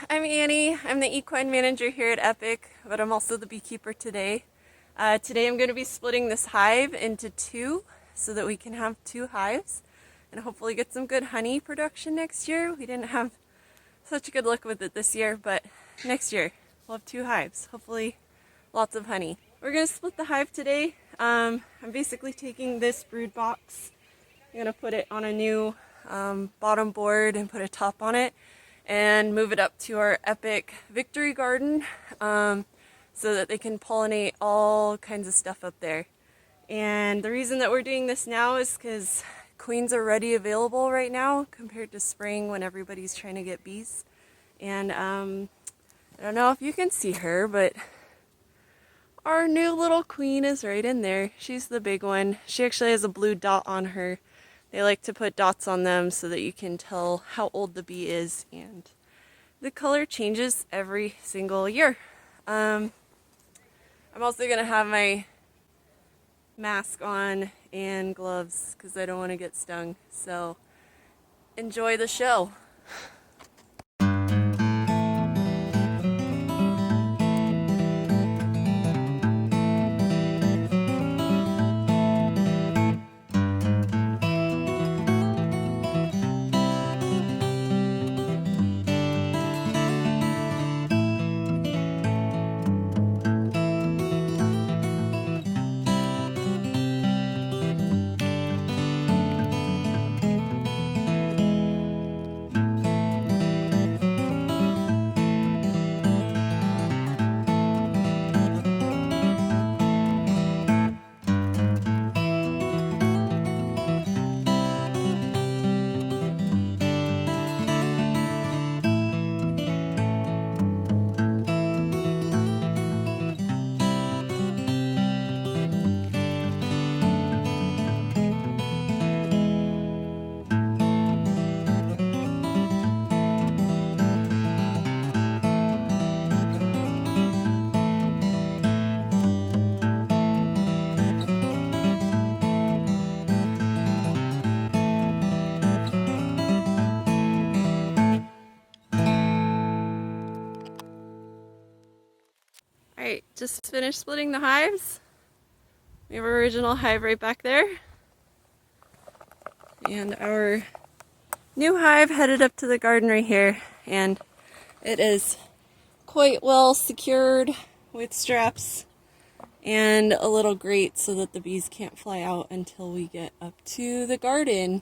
I'm Annie. I'm the Equine Manager here at Epoch, but I'm also the beekeeper today. Today I'm going to be splitting this hive into two so that we can have two hives and hopefully get some good honey production next year. We didn't have such good luck with it this year, but next year we'll have two hives. Hopefully lots of honey. We're going to split the hive today. I'm basically taking this brood box. I'm going to put it on a new bottom board and put a top on it and move it up to our Epoch Victory Garden so that they can pollinate all kinds of stuff up there. And the reason that we're doing this now is because queens are ready available right now compared to spring when everybody's trying to get bees. And I don't know if you can see her, but our new little queen is right in there. She's the big one. She actually has a blue dot on her. They like to put dots on them so that you can tell how old the bee is, and the color changes every single year. I'm also going to have my mask on and gloves because I don't want to get stung. So enjoy the show. Alright, just finished splitting the hives. We have our original hive right back there. And our new hive headed up to the garden right here. And it is quite well secured with straps and a little grate so that the bees can't fly out until we get up to the garden.